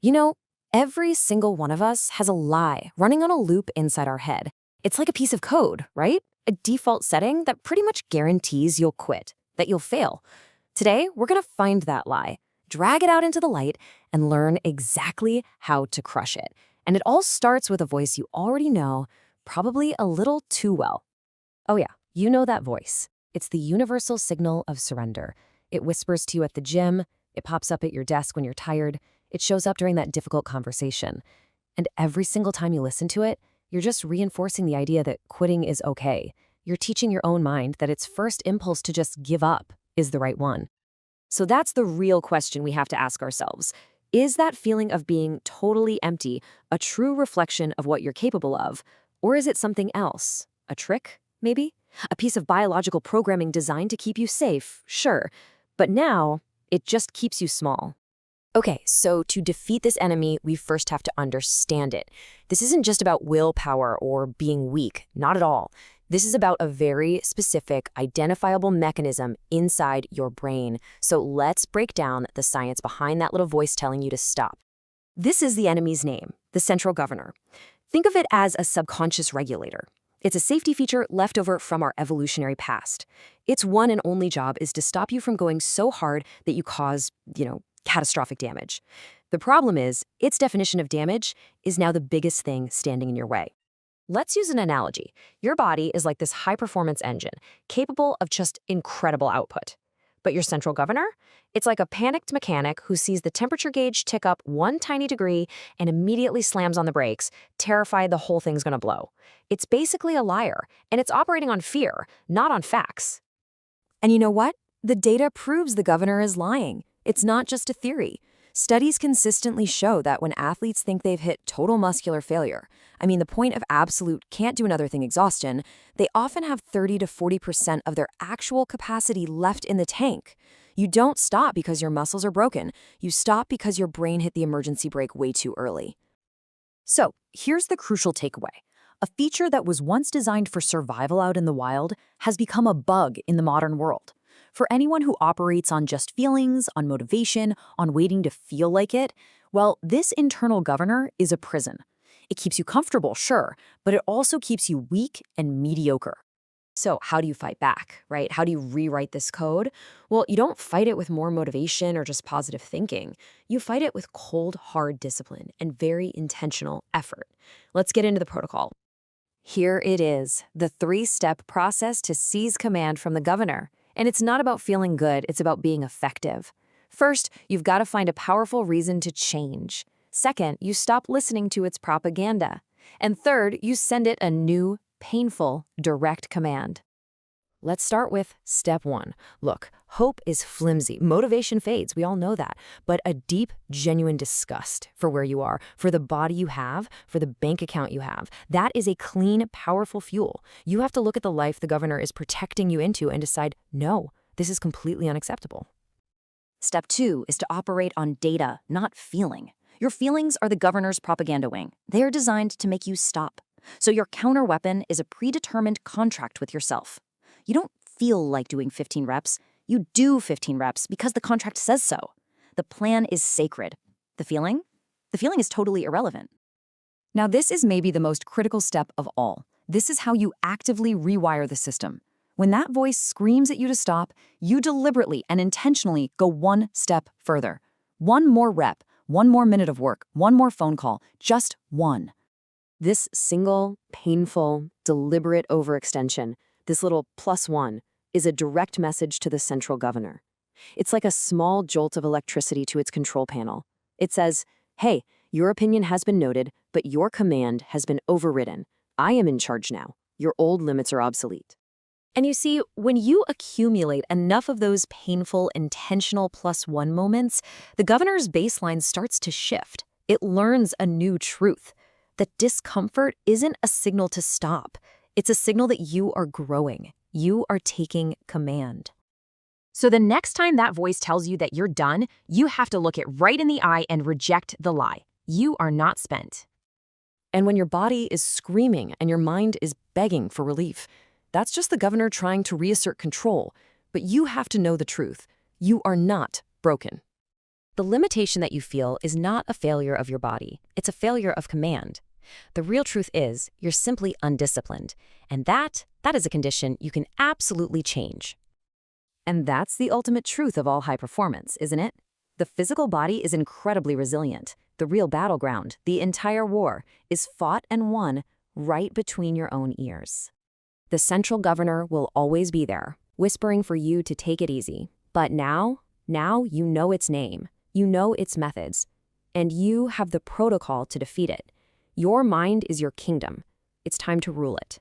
You know, every single one of us has a lie running on a loop inside our head. It's like a piece of code, right? A default setting that pretty much guarantees you'll quit, that you'll fail. Today, we're going to find that lie, drag it out into the light, and learn exactly how to crush it. And it all starts with a voice you already know, probably a little too well. Oh yeah, you know that voice. It's the universal signal of surrender. It whispers to you at the gym, it pops up at your desk when you're tired, it shows up during that difficult conversation. And every single time you listen to it, you're just reinforcing the idea that quitting is okay. You're teaching your own mind that its first impulse to just give up is the right one. So that's the real question we have to ask ourselves. Is that feeling of being totally empty a true reflection of what you're capable of? Or is it something else? A trick, maybe? A piece of biological programming designed to keep you safe, sure. But now, it just keeps you small. Okay, so to defeat this enemy, we first have to understand it. This isn't just about willpower or being weak, not at all. This is about a very specific, identifiable mechanism inside your brain. So let's break down the science behind that little voice telling you to stop. This is the enemy's name, the central governor. Think of it as a subconscious regulator. It's a safety feature left over from our evolutionary past. Its one and only job is to stop you from going so hard that you cause, catastrophic damage. The problem is, its definition of damage is now the biggest thing standing in your way. Let's use an analogy. Your body is like this high-performance engine, capable of just incredible output. But your central governor? It's like a panicked mechanic who sees the temperature gauge tick up one tiny degree and immediately slams on the brakes, terrified the whole thing's gonna blow. It's basically a liar, and it's operating on fear, not on facts. And you know what? The data proves the governor is lying. It's not just a theory. Studies consistently show that when athletes think they've hit total muscular failure, the point of absolute can't do another thing exhaustion, they often have 30 to 40% of their actual capacity left in the tank. You don't stop because your muscles are broken. You stop because your brain hit the emergency brake way too early. So, here's the crucial takeaway. A feature that was once designed for survival out in the wild has become a bug in the modern world. For anyone who operates on just feelings, on motivation, on waiting to feel like it, well, this internal governor is a prison. It keeps you comfortable, sure, but it also keeps you weak and mediocre. So how do you fight back, right? How do you rewrite this code? Well, you don't fight it with more motivation or just positive thinking. You fight it with cold, hard discipline and very intentional effort. Let's get into the protocol. Here it is, the 3-step process to seize command from the governor. And it's not about feeling good, it's about being effective. First, you've got to find a powerful reason to change. Second, you stop listening to its propaganda. And third, you send it a new, painful, direct command. Let's start with step 1. Look, hope is flimsy. Motivation fades, we all know that. But a deep, genuine disgust for where you are, for the body you have, for the bank account you have, that is a clean, powerful fuel. You have to look at the life the governor is protecting you into and decide, no, this is completely unacceptable. Step 2 is to operate on data, not feeling. Your feelings are the governor's propaganda wing. They are designed to make you stop. So your counter-weapon is a predetermined contract with yourself. You don't feel like doing 15 reps. You do 15 reps because the contract says so. The plan is sacred. The feeling? The feeling is totally irrelevant. Now, this is maybe the most critical step of all. This is how you actively rewire the system. When that voice screams at you to stop, you deliberately and intentionally go one step further. One more rep, one more minute of work, one more phone call, just one. This single, painful, deliberate overextension, this little +1, is a direct message to the central governor. It's like a small jolt of electricity to its control panel. It says, hey, your opinion has been noted, but your command has been overridden. I am in charge now. Your old limits are obsolete. And you see, when you accumulate enough of those painful, intentional +1 moments, the governor's baseline starts to shift. It learns a new truth. That discomfort isn't a signal to stop. It's a signal that you are growing. You are taking command. So the next time that voice tells you that you're done, you have to look it right in the eye and reject the lie. You are not spent. And when your body is screaming and your mind is begging for relief, that's just the governor trying to reassert control. But you have to know the truth. You are not broken. The limitation that you feel is not a failure of your body. It's a failure of command. The real truth is, you're simply undisciplined. And that is a condition you can absolutely change. And that's the ultimate truth of all high performance, isn't it? The physical body is incredibly resilient. The real battleground, the entire war, is fought and won right between your own ears. The central governor will always be there, whispering for you to take it easy. But now you know its name, you know its methods, and you have the protocol to defeat it. Your mind is your kingdom. It's time to rule it.